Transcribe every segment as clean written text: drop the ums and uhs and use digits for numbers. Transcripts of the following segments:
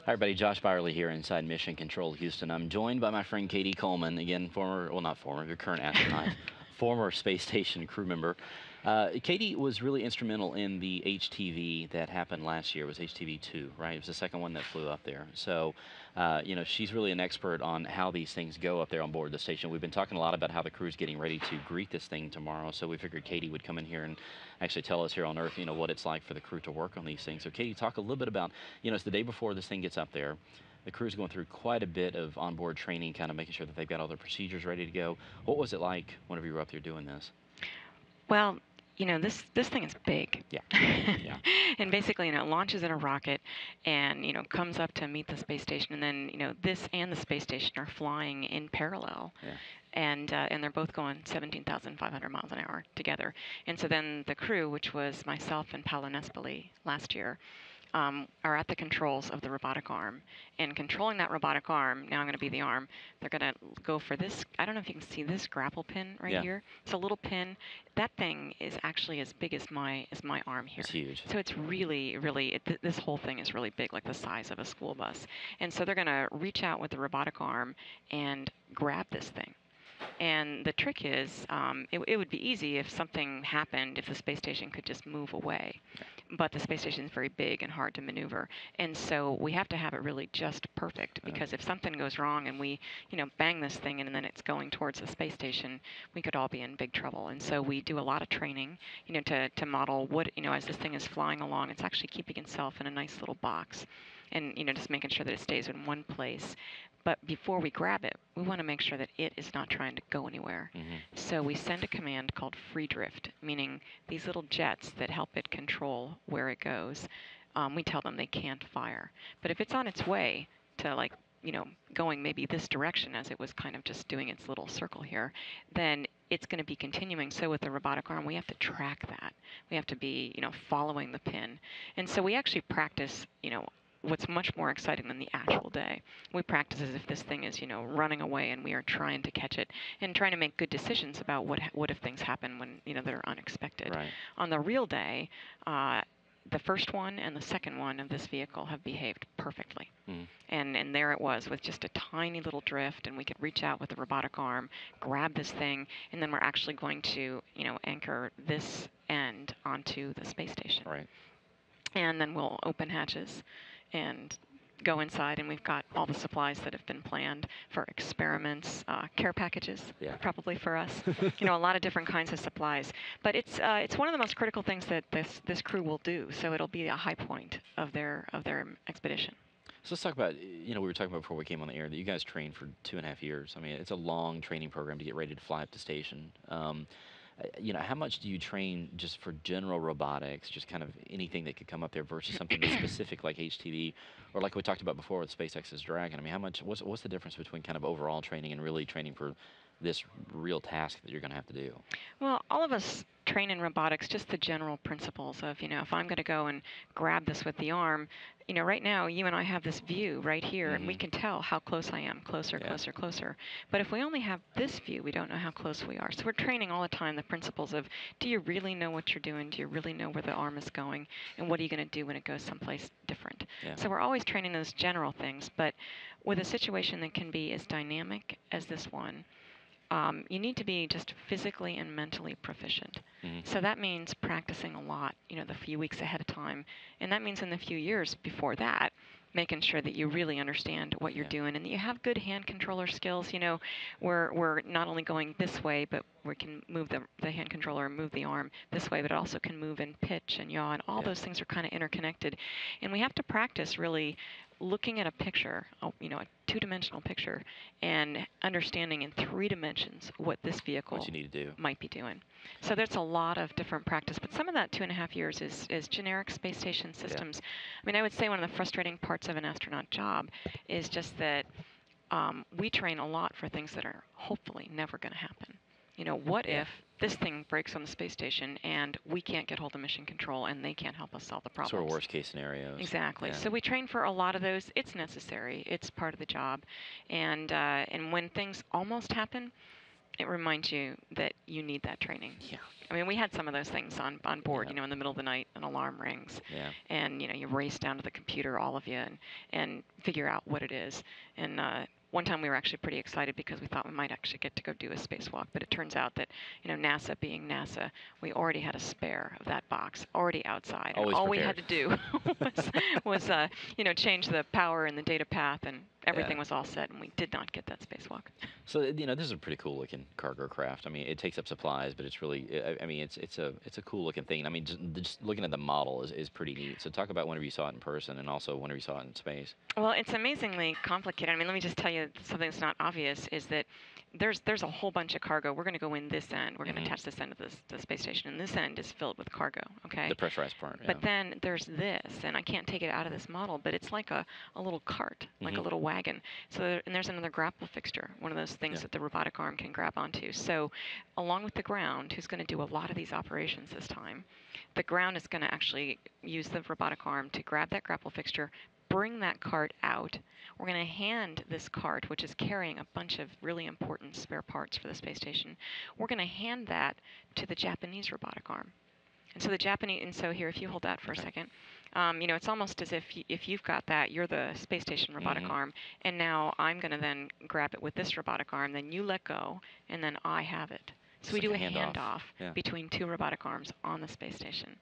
Hi, everybody. Josh Byerly here inside Mission Control Houston. I'm joined by my friend Katie Coleman, again, former, well, not former, your current astronaut, former space station crew member. Katie was really instrumental in the HTV that happened last year. It was HTV 2, right? It was the second one that flew up there. So, she's really an expert on how these things go up there on board the station. We've been talking a lot about how the crew's getting ready to greet this thing tomorrow. So we figured Katie would come in here and actually tell us here on Earth, what it's like for the crew to work on these things. So, Katie, talk a little bit about, it's the day before this thing gets up there. The crew's going through quite a bit of onboard training, kind of making sure that they've got all their procedures ready to go. What was it like whenever you were up there doing this? Well, this thing is big. Yeah. Yeah. And basically, it launches in a rocket and, comes up to meet the space station. And then, this and the space station are flying in parallel. Yeah. And they're both going 17,500 miles an hour together. And so then the crew, which was myself and Paolo Nespoli last year, are at the controls of the robotic arm. And controlling that robotic arm, now I'm going to be the arm, they're going to go for this. I don't know if you can see this grapple pin right Yeah. here. It's a little pin. That thing is actually as big as my arm here. It's huge. So it's really, really, this whole thing is really big, like the size of a school bus. And so they're going to reach out with the robotic arm and grab this thing. And the trick is, it would be easy if something happened, if the space station could just move away. But the space station is very big and hard to maneuver. And so we have to have it really just perfect, because if something goes wrong and we, bang this thing and then it's going towards the space station, we could all be in big trouble. And so we do a lot of training, to model what, as this thing is flying along, it's actually keeping itself in a nice little box. And, just making sure that it stays in one place. But before we grab it, we want to make sure that it is not trying to go anywhere. So we send a command called free drift, meaning these little jets that help it control where it goes. We tell them they can't fire. But if it's on its way to, like, going maybe this direction, as it was kind of just doing its little circle here, then it's going to be continuing. So with the robotic arm, we have to track that. We have to be, following the pin. And so we actually practice, what's much more exciting than the actual day. We practice as if this thing is, running away, and we are trying to catch it and trying to make good decisions about what if things happen when, they're unexpected. Right. On the real day, the first one and the second one of this vehicle have behaved perfectly. And there it was with just a tiny little drift, and we could reach out with the robotic arm, grab this thing, and then we're actually going to, anchor this end onto the space station. Right. And then we'll open hatches and go inside, and we've got all the supplies that have been planned for experiments, care packages, probably for us. A lot of different kinds of supplies. But it's one of the most critical things that this crew will do. So it'll be a high point of their expedition. So let's talk about, we were talking about before we came on the air that you guys trained for 2.5 years. I mean, it's a long training program to get ready to fly up to station. How much do you train just for general robotics, just kind of anything that could come up there versus something that's specific like HTV, or like we talked about before with SpaceX's Dragon? I mean, what's the difference between kind of overall training and really training for this real task that you're going to have to do? Well, all of us train in robotics, just the general principles of, if I'm going to go and grab this with the arm, right now you and I have this view right here, and we can tell how close I am, closer, closer, closer. But if we only have this view, we don't know how close we are. So we're training all the time the principles of, do you really know what you're doing? Do you really know where the arm is going? And what are you going to do when it goes someplace different? So we're always training those general things. But with a situation that can be as dynamic as this one, you need to be just physically and mentally proficient. So that means practicing a lot, the few weeks ahead of time. And that means in the few years before that, making sure that you really understand what you're doing and that you have good hand controller skills. We're not only going this way, but we can move the hand controller and move the arm this way, but it also can move in pitch and yaw, and all those things are kind of interconnected. And we have to practice really looking at a picture, a two-dimensional picture, and understanding in 3 dimensions what this vehicle What you need to do. might be doing. So there's a lot of different practice, but some of that 2.5 years is generic space station systems. I mean, I would say one of the frustrating parts of an astronaut job is just that we train a lot for things that are hopefully never going to happen. What if this thing breaks on the space station and we can't get hold of mission control and they can't help us solve the problem? Sort of worst case scenarios. Exactly. So we train for a lot of those. It's necessary. It's part of the job. And when things almost happen, it reminds you that you need that training. Yeah. I mean, we had some of those things on board. Yeah. You know, in the middle of the night, an alarm rings, Yeah. and you know, you race down to the computer, all of you, and figure out what it is. And one time we were actually pretty excited because we thought we might actually get to go do a spacewalk, but it turns out that, you know, NASA being NASA, we already had a spare of that box already outside, and Always all we had prepared. to do was you know, change the power and the data path, and everything Yeah. was all set, and we did not get that spacewalk. So you know, this is a pretty cool looking cargo craft. I mean, it takes up supplies, but it's really, I mean, it's a cool looking thing. I mean, just looking at the model is pretty neat. So talk about whenever you saw it in person, and also whenever you saw it in space. Well, it's amazingly complicated. I mean, let me just tell you something that's not obvious is that there's a whole bunch of cargo. We're going to go in this end. We're going to attach this end of the space station, and this end is filled with cargo. Okay. The pressurized part. Yeah. But then there's this, and I can't take it out of this model, but it's like a little cart, like a little wagon. So and there's another grapple fixture, one of those things that the robotic arm can grab onto. So along with the ground, who's going to do a lot of these operations this time, the ground is going to actually use the robotic arm to grab that grapple fixture, bring that cart out. We're going to hand this cart, which is carrying a bunch of really important spare parts for the space station, we're going to hand that to the Japanese robotic arm. And so the Japanese, and so here, if you hold that for a second, you know, it's almost as if you've got that, you're the space station robotic arm, and now I'm going to then grab it with this robotic arm, then you let go, and then I have it. So we do a handoff between two robotic arms on the space station.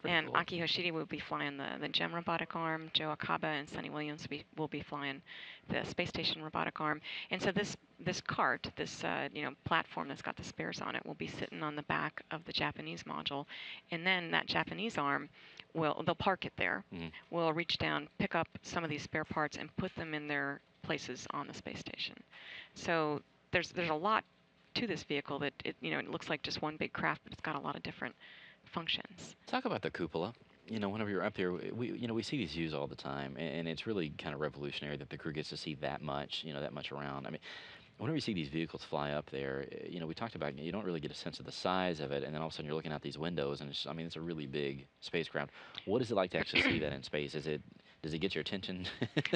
And cool. Aki Hoshide will be flying the GEM robotic arm. Joe Akaba and Sonny Williams will be flying the space station robotic arm. And so this cart, this you know, platform that's got the spares on it, will be sitting on the back of the Japanese module, and then that Japanese arm they'll park it there. We'll reach down, pick up some of these spare parts, and put them in their places on the space station. So there's a lot to this vehicle that you know, it looks like just one big craft, but it's got a lot of different functions. Talk about the cupola. You know, whenever you're up there, we see these views all the time, and it's really kind of revolutionary that the crew gets to see that much, you know, that much around. I mean, whenever you see these vehicles fly up there, you know, we talked about, you don't really get a sense of the size of it, and then all of a sudden you're looking out these windows, and I mean, it's a really big spacecraft. What is it like to actually see that in space? Does it get your attention?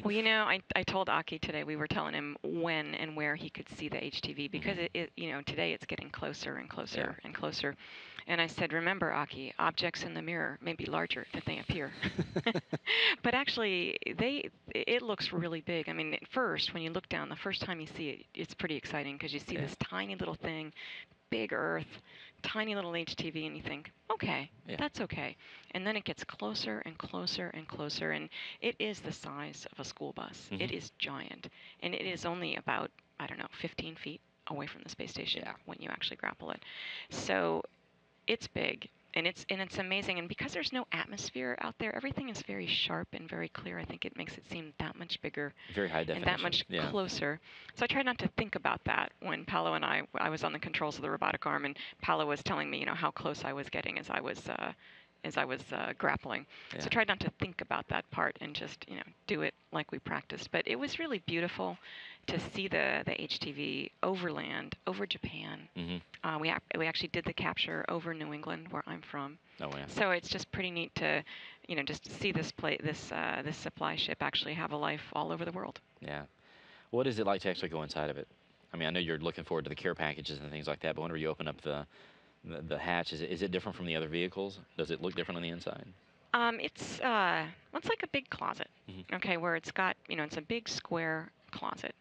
Well, you know, I told Aki today, we were telling him when and where he could see the HTV, because you know, today it's getting closer and closer and closer. And I said, remember, Aki, objects in the mirror may be larger than they appear. But actually, it looks really big. I mean, at first, when you look down, the first time you see it, it's pretty exciting because you see this tiny little thing, big Earth, tiny little HTV, and you think, okay, that's okay. And then it gets closer and closer and closer, and it is the size of a school bus. It is giant, and it is only about, I don't know, 15 feet away from the space station when you actually grapple it. So it's big, and it's amazing. And because there's no atmosphere out there, everything is very sharp and very clear. I think it makes it seem that much bigger, very high definition, and that much closer. So I tried not to think about that when Paolo and I was on the controls of the robotic arm, and Paolo was telling me, you know, how close I was getting as I was grappling. So I tried not to think about that part and just, you know, do it like we practiced. But it was really beautiful to see the HTV over land, over Japan. We actually did the capture over New England, where I'm from. Oh yeah. So it's just pretty neat to, you know, just see this supply ship actually have a life all over the world. Yeah. What is it like to actually go inside of it? I mean, I know you're looking forward to the care packages and things like that, but whenever you open up the hatch, is it different from the other vehicles? Does it look different on the inside? It's like a big closet, okay, where it's got, you know, it's a big square closet,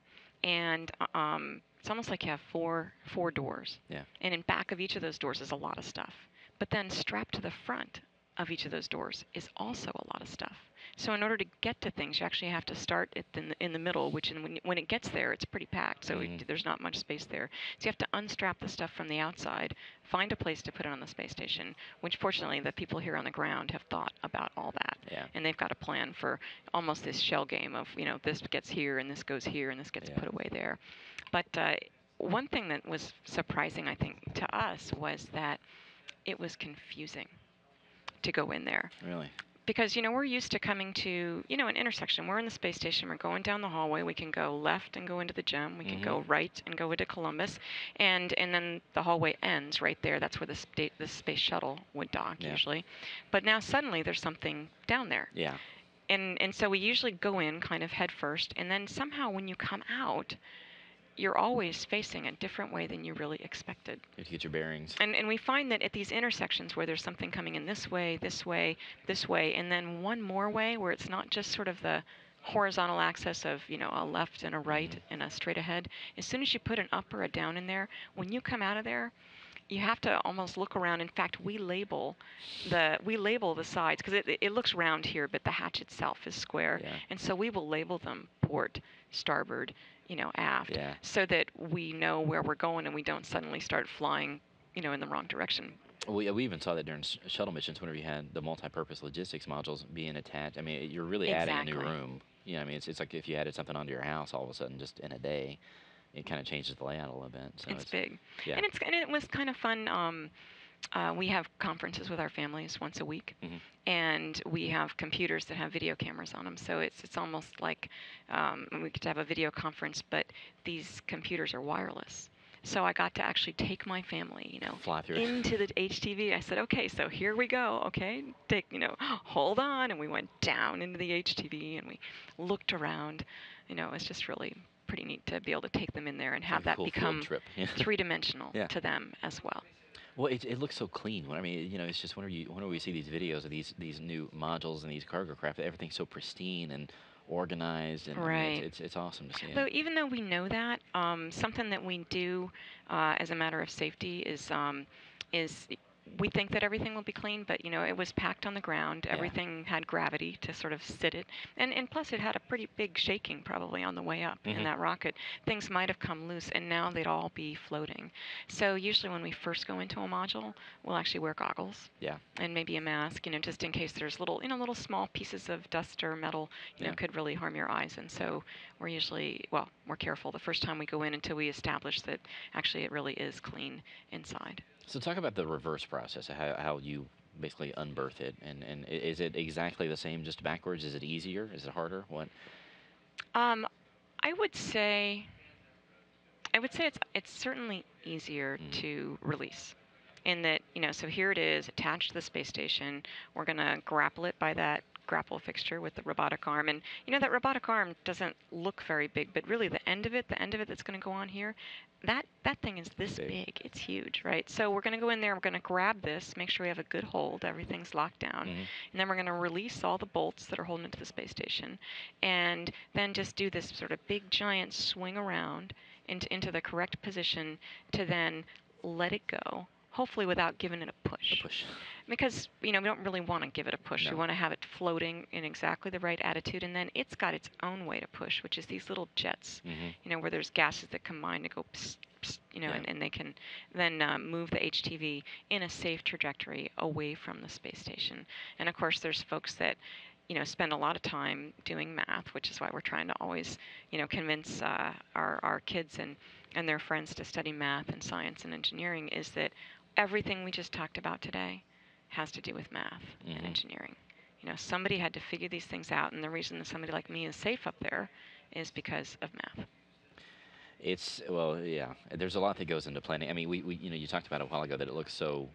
and it's almost like you have four doors. Yeah. And in back of each of those doors is a lot of stuff. But then strapped to the front of each of those doors is also a lot of stuff. So in order to get to things, you actually have to start in the middle, which when it gets there, it's pretty packed, so there's not much space there. So you have to unstrap the stuff from the outside, find a place to put it on the space station, which fortunately the people here on the ground have thought about all that. Yeah. And they've got a plan for almost this shell game of, you know, this gets here and this goes here and this gets put away there. But one thing that was surprising, I think, to us was that it was confusing to go in there. Really? Because, you know, we're used to coming to, you know, an intersection. We're in the space station. We're going down the hallway. We can go left and go into the GEM. We can go right and go into Columbus. And then the hallway ends right there. That's where the space shuttle would dock usually. But now suddenly there's something down there. Yeah. And so we usually go in kind of head first. And then somehow when you come out, you're always facing a different way than you really expected. You have to get your bearings. And we find that at these intersections where there's something coming in this way, this way, this way, and then one more way where it's not just sort of the horizontal axis of, a left and a right and a straight ahead. As soon as you put an up or a down in there, when you come out of there, you have to almost look around. In fact, we label the sides because it looks round here, but the hatch itself is square, Yeah. and so we will label them port, starboard, aft, Yeah. so that we know where we're going and we don't suddenly start flying, in the wrong direction. We even saw that during shuttle missions whenever you had the multi-purpose logistics modules being attached. I mean, you're really adding a new Exactly. room. I mean, it's like if you added something onto your house all of a sudden just in a day, it kind of changes the layout a little bit. So It's big, yeah. and it was kind of fun. We have conferences with our families once a week, Mhm. and we have computers that have video cameras on them. So it's almost like we get to have a video conference, but these computers are wireless. So I got to actually take my family, Fly through. into the HTV. I said, okay, so here we go. Okay, hold on, and we went down into the HTV and we looked around. It's just really pretty neat to be able to take them in there and It's have like a that cool become field trip. Yeah. three-dimensional Yeah. to them as well. Well, it looks so clean. I mean, it's just whenever we see these videos of these new modules and these cargo craft, everything's so pristine and organized, and I mean, Right. it's awesome to see Though it. even though we know that, something that we do as a matter of safety is we think that everything will be clean, but it was packed on the ground. Yeah. Everything had gravity to sort of sit it, and plus it had a pretty big shaking probably on the way up in that rocket. Things might have come loose, and now they'd all be floating. So usually when we first go into a module, we'll actually wear goggles. Yeah. And maybe a mask, just in case there's little small pieces of dust or metal, could really harm your eyes. And so we're usually, we're careful the first time we go in until we establish that actually it really is clean inside. So talk about the reverse process, how you basically unberth it, and is it exactly the same, just backwards? Is it easier? Is it harder? What? Um, I would say, it's certainly easier to release. In that, so here it is attached to the space station. We're going to grapple it by that grapple fixture with the robotic arm. And, that robotic arm doesn't look very big, but really the end of it that's going to go on here, that thing is this big. It's huge, right? So we're going to go in there, we're going to grab this, make sure we have a good hold, everything's locked down. And then we're going to release all the bolts that are holding it to the space station. And then just do this sort of big giant swing around into the correct position to then let it go, hopefully without giving it a push. Because, we don't really want to give it a push. No. We want to have it floating in exactly the right attitude, and then it's got its own way to push, which is these little jets, where there's gases that combine to go psst, psst, and they can then move the HTV in a safe trajectory away from the space station. And, of course, there's folks that spend a lot of time doing math, which is why we're trying to always, convince our kids and their friends to study math and science and engineering, is that everything we just talked about today has to do with math and engineering. Somebody had to figure these things out, and the reason that somebody like me is safe up there is because of math. Yeah. There's a lot that goes into planning. I mean, we you talked about it a while ago that it looks so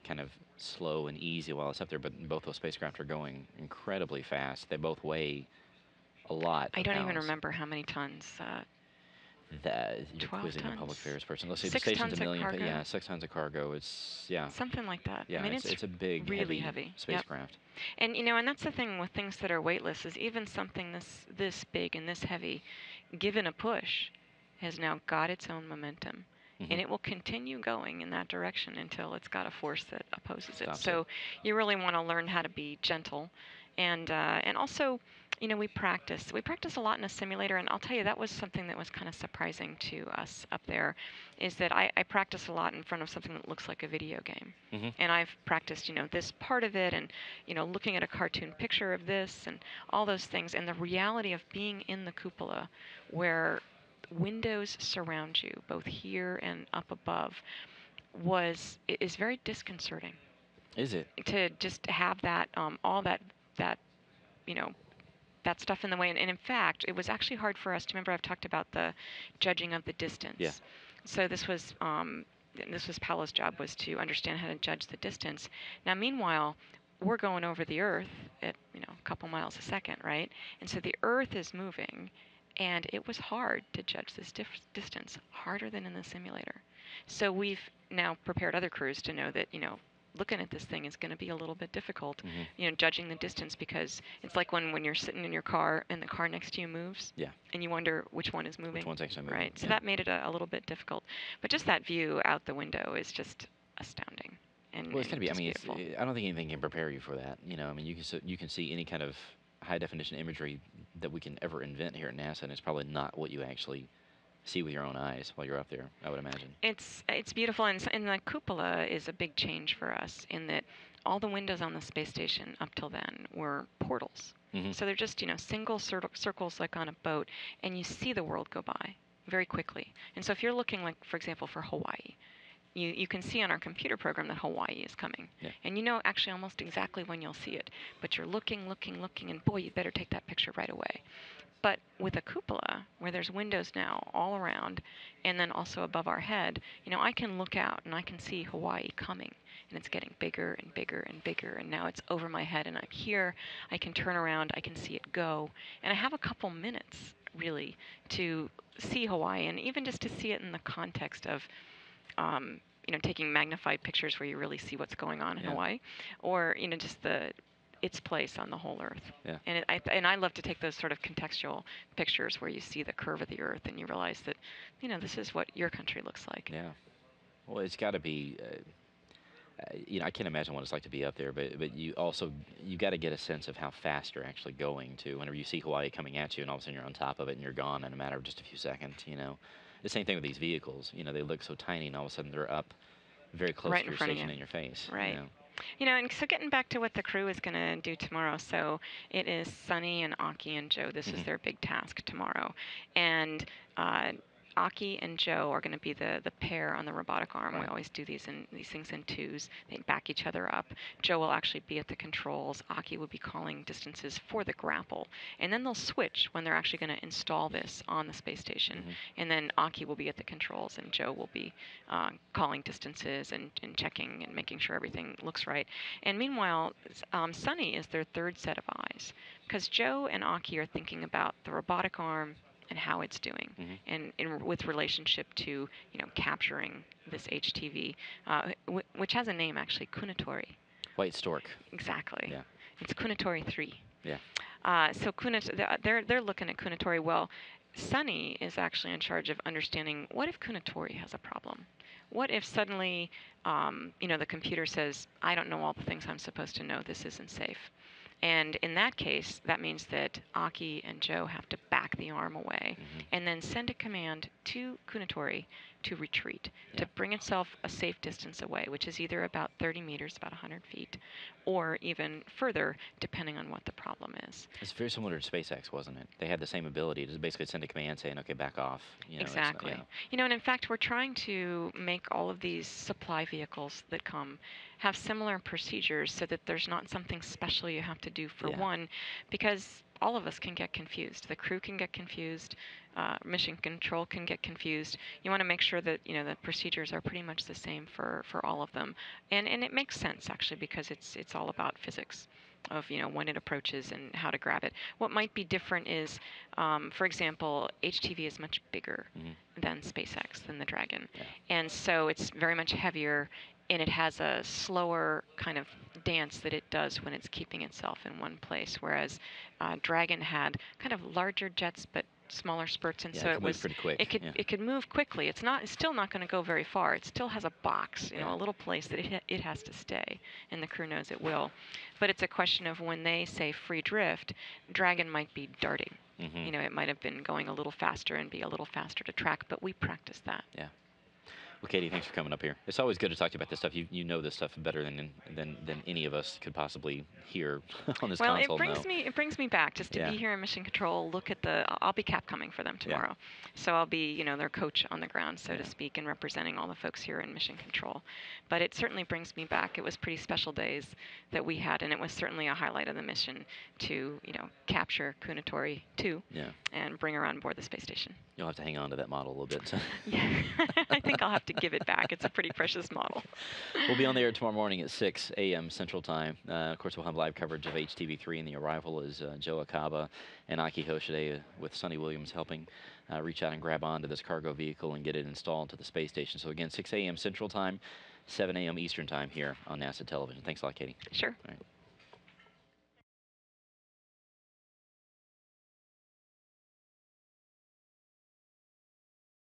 kind of slow and easy while it's up there, but both those spacecraft are going incredibly fast. They both weigh a lot. I don't even remember how many tons. That you're 12 quizzing a tons? public affairs person. Let's say the 6 station's tons a of million, but cargo? yeah, 6 tons of cargo. It's something like that. Yeah, I mean, it's a big, really heavy spacecraft. Yep. And that's the thing with things that are weightless, is even something this big and this heavy, given a push, has now got its own momentum. And it will continue going in that direction until it's got a force that opposes it. So you really want to learn how to be gentle, and also, we practice a lot in a simulator. And I'll tell you, that was something that was kind of surprising to us up there, is that I practice a lot in front of something that looks like a video game. And I've practiced, this part of it, and looking at a cartoon picture of this and all those things, and the reality of being in the cupola, where windows surround you, both here and up above, is very disconcerting. Is it? To just have that, all that, that stuff in the way. And in fact, it was actually hard for us to remember. I've talked about the judging of the distance. Yeah. So this was Paolo's job, was to understand how to judge the distance. Now, meanwhile, we're going over the Earth at a couple miles a second, right? And so the Earth is moving, And it was hard to judge this distance, harder than in the simulator. So we've now prepared other crews to know that, looking at this thing is going to be a little bit difficult, judging the distance, because it's like when you're sitting in your car and the car next to you moves, Yeah. and you wonder which one is moving. Which one's actually moving? Right. So Yeah. that made it a little bit difficult. But just that view out the window is just astounding. Well, it's going to be. I Just mean, beautiful. I don't think anything can prepare you for that. I mean, you can see any kind of high definition imagery that we can ever invent here at NASA, and it's probably not what you actually see with your own eyes while you're up there, I would imagine. It's beautiful, and the cupola is a big change for us in that all the windows on the space station up till then were portals. Mm-hmm. So they're just single circles like on a boat, and you see the world go by very quickly. And so if you're looking, like, for example, for Hawaii, you can see on our computer program that Hawaii is coming. Yeah. And you know actually almost exactly when you'll see it. But you're looking, and boy, you better take that picture right away. But with a cupola, where there's windows now all around, and then also above our head, I can look out and I can see Hawaii coming. And it's getting bigger and bigger and bigger. And now it's over my head, and I'm here. I can turn around. I can see it go. And I have a couple minutes, really, to see Hawaii, and even just to see it in the context of taking magnified pictures where you really see what's going on in Hawaii, or just its place on the whole Earth. Yeah. And I love to take those sort of contextual pictures where you see the curve of the Earth and you realize that, this is what your country looks like. Yeah. Well, it's got to be. I can't imagine what it's like to be up there, but you got to get a sense of how fast you're actually going to. Whenever you see Hawaii coming at you, and all of a sudden you're on top of it and you're gone in a matter of just a few seconds. The same thing with these vehicles. They look so tiny, and all of a sudden they're up very close Right to in your front of station you. in your face. Right. And so getting back to what the crew is going to do tomorrow, so it is Sunny and Aki and Joe. This is their big task tomorrow. And Aki and Joe are going to be the pair on the robotic arm. Right. We always do these things in twos. They back each other up. Joe will actually be at the controls. Aki will be calling distances for the grapple. And then they'll switch when they're actually going to install this on the space station. And then Aki will be at the controls, and Joe will be calling distances and checking and making sure everything looks right. And meanwhile, Sunny is their third set of eyes, because Joe and Aki are thinking about the robotic arm and how it's doing, and with relationship to capturing this HTV, which has a name actually, Kunitori. White stork. Exactly. Yeah. It's Kunitori 3. Yeah. So they're looking at Kunitori. Well, Sunny is actually in charge of understanding, what if Kunitori has a problem? What if suddenly, the computer says, I don't know all the things I'm supposed to know, this isn't safe. And in that case, that means that Aki and Joe have to back the arm away and then send a command to Kunitori to retreat, to bring itself a safe distance away, which is either about 30 meters, about 100 feet, or even further, depending on what the problem is. It's very similar to SpaceX, wasn't it? They had the same ability to basically send a command saying, okay, back off. Exactly. And in fact, we're trying to make all of these supply vehicles that come have similar procedures, so that there's not something special you have to do for one, because all of us can get confused. The crew can get confused. Mission control can get confused. You want to make sure that the procedures are pretty much the same for all of them, and it makes sense actually, because it's all about physics of when it approaches and how to grab it. What might be different is, for example, HTV is much bigger than SpaceX, than the Dragon, and so it's very much heavier, and it has a slower kind of dance that it does when it's keeping itself in one place, whereas Dragon had kind of larger jets but smaller spurts, and so it was pretty quick. It could move quickly. It's still not going to go very far. It still has a box, a little place that it has to stay, and the crew knows it will. But it's a question of, when they say free drift, Dragon might be darting. It might have been going a little faster and be a little faster to track, but we practice that. Yeah. Well, Katie, thanks for coming up here. It's always good to talk to you about this stuff. You know this stuff better than any of us could possibly hear on this console. Well, it brings me back just to be here in Mission Control. Look at I'll be Capcomming for them tomorrow, so I'll be their coach on the ground, so to speak, and representing all the folks here in Mission Control. But it certainly brings me back. It was pretty special days that we had, and it was certainly a highlight of the mission to capture Kunitori 2 and bring her on board the space station. You'll have to hang on to that model a little bit. Yeah, I think I'll have to give it back. It's a pretty precious model. We'll be on the air tomorrow morning at 6 a.m. Central Time. Of course, we'll have live coverage of HTV3, and the arrival is Joe Acaba and Aki Hoshide with Sonny Williams helping reach out and grab onto this cargo vehicle and get it installed to the space station. So again, 6 a.m. Central Time, 7 a.m. Eastern Time here on NASA Television. Thanks a lot, Katie. Sure. All right.